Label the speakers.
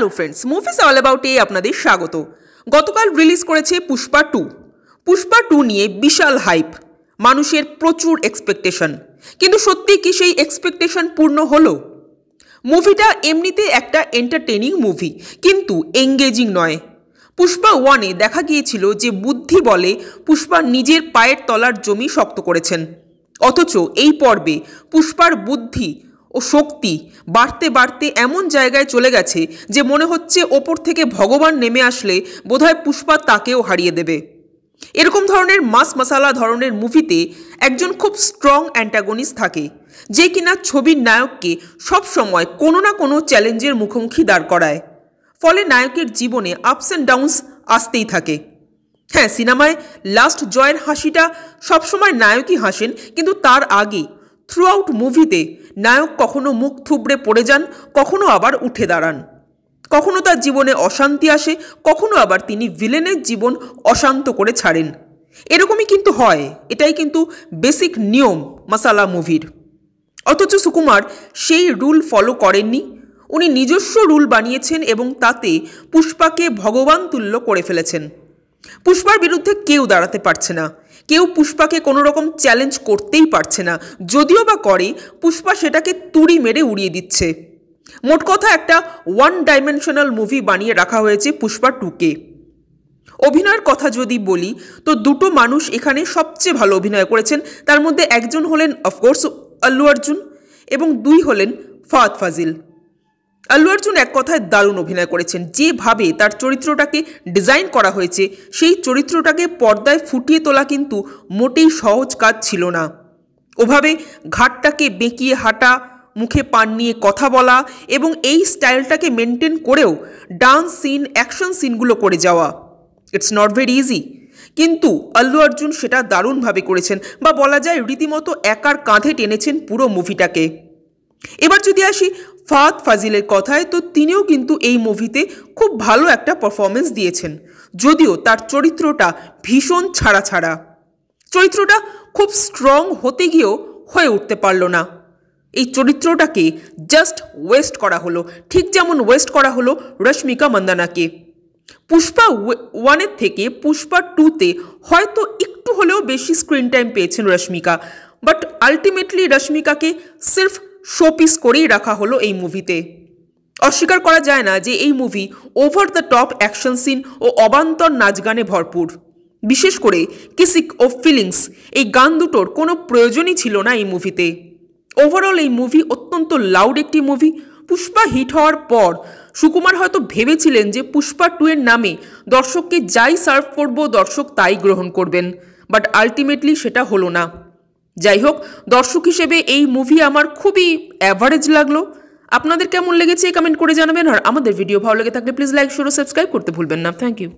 Speaker 1: Hello friends, movies all about a আপনাদের স্বাগত। গতকাল রিলিজ করেছে পুষ্পা 2। পুষ্পা 2 নিয়ে বিশাল হাইপ, মানুষের প্রচুর এক্সপেকটেশন, কিন্তু সত্যি কি সেই এক্সপেকটেশন পূর্ণ হলো? মুভিটা এমনিতে একটা এন্টারটেইনিং মুভি, কিন্তু এঙ্গেজিং নয়। পুষ্পা 1-এ দেখা গিয়েছিল যে বুদ্ধি বলে পুষ্পা নিজের পায়ের তলার জমি শক্ত করেছেন, অথচ এই পর্বে পুষ্পার বুদ্ধি ও শক্তি বাড়তে বাড়তে এমন জায়গায় চলে গেছে যে মনে হচ্ছে ওপর থেকে ভগবান নেমে আসলে বোধহয় পুষ্পা তাকেও হারিয়ে দেবে। এরকম ধরনের মাস মশালা ধরনের মুভিতে একজন খুব স্ট্রং অ্যান্টাগনিস্ট থাকে, যে কিনা ছবির নায়ককে সবসময় কোনো না কোনো চ্যালেঞ্জের মুখোমুখি দাঁড় করায়। ফলে নায়কের জীবনে আপস অ্যান্ড ডাউনস আসতেই থাকে। হ্যাঁ, সিনেমায় লাস্ট জয়ের হাসিটা সবসময় নায়কই হাসেন, কিন্তু তার আগে থ্রু আউট মুভিতে নায়ক কখনো মুখ থুবড়ে পড়ে যান, কখনো আবার উঠে দাঁড়ান। কখনো তার জীবনে অশান্তি আসে, কখনো আবার তিনি ভিলেনের জীবন অশান্ত করে ছাড়েন। এরকমই কিন্তু হয়, এটাই কিন্তু বেসিক নিয়ম মশালা মুভির। অথচ সুকুমার সেই রুল ফলো করেননি, উনি নিজস্ব রুল বানিয়েছেন এবং তাতে পুষ্পাকে ভগবান তুল্য করে ফেলেছেন। পুষ্পার বিরুদ্ধে কেউ দাঁড়াতে পারছে না, কেউ পুষ্পাকে কোনো রকম চ্যালেঞ্জ করতেই পারছে না। যদিও বা করে, পুষ্পা সেটাকে তুড়ি মেরে উড়িয়ে দিচ্ছে। মোট কথা একটা ওয়ান ডাইমেনশনাল মুভি বানিয়ে রাখা হয়েছে পুষ্পা 2-কে। অভিনয়ের কথা যদি বলি তো দুটো মানুষ এখানে সবচেয়ে ভালো অভিনয় করেছেন। তার মধ্যে একজন হলেন অফকোর্স আল্লু অর্জুন এবং দুই হলেন ফাহাদ ফাজিল। আল্লু অর্জুন এক কথায় দারুণ অভিনয় করেছেন। যেভাবে তার চরিত্রটাকে ডিজাইন করা হয়েছে, সেই চরিত্রটাকে পর্দায় ফুটিয়ে তোলা কিন্তু মোটেই সহজ কাজ ছিল না। ওভাবে ঘাটটাকে বেঁকিয়ে হাঁটা, মুখে পান নিয়ে কথা বলা এবং এই স্টাইলটাকে মেনটেন করেও ডান্স সিন, অ্যাকশন সিনগুলো করে যাওয়া, ইটস নট ভেরি ইজি। কিন্তু আল্লু অর্জুন সেটা দারুণভাবে করেছেন, বা বলা যায় রীতিমতো একার কাঁধে টেনেছেন পুরো মুভিটাকে। এবার যদি আসি ফাহাদ ফাজিলের কথায়, তো তিনিও কিন্তু এই মুভিতে খুব ভালো একটা পারফরমেন্স দিয়েছেন, যদিও তার চরিত্রটা ভীষণ ছাড়া ছাড়া। চরিত্রটা খুব স্ট্রং হতে গিয়েও হয়ে উঠতে পারল না। এই চরিত্রটাকে জাস্ট ওয়েস্ট করা হলো, ঠিক যেমন ওয়েস্ট করা হলো রশ্মিকা মন্দানাকে। পুষ্পা 1-এর থেকে পুষ্পা 2-তে হয়তো একটু হলেও বেশি স্ক্রিন টাইম পেয়েছেন রশ্মিকা, বাট আলটিমেটলি রশ্মিকাকে সির্ফ শোপিস করেই রাখা হলো এই মুভিতে। অস্বীকার করা যায় না যে এই movie over the top action scene ও অবান্তর নাচ গানে ভরপুর। বিশেষ করে কিসিক ও ফিলিংস, এই গান দুটোর কোনো প্রয়োজনই ছিল না এই মুভিতে। ওভারঅল এই মুভি অত্যন্ত লাউড একটি মুভি। পুষ্পা হিট হওয়ার পর সুকুমার হয়তো ভেবেছিলেন যে পুষ্পা 2-এর নামে দর্শককে যাই সার্ভ করব দর্শক তাই গ্রহণ করবেন, বাট আলটিমেটলি সেটা হলো না। যাই হোক, দর্শক হিসেবে এই মুভি আমার খুবই অ্যাভারেজ লাগলো। আপনাদের কেমন লেগেছে কমেন্ট করে জানাবেন, আর আমাদের ভিডিও ভালো লেগে থাকলে প্লিজ লাইক, শেয়ার ও সাবস্ক্রাইব করতে ভুলবেন না। Thank you.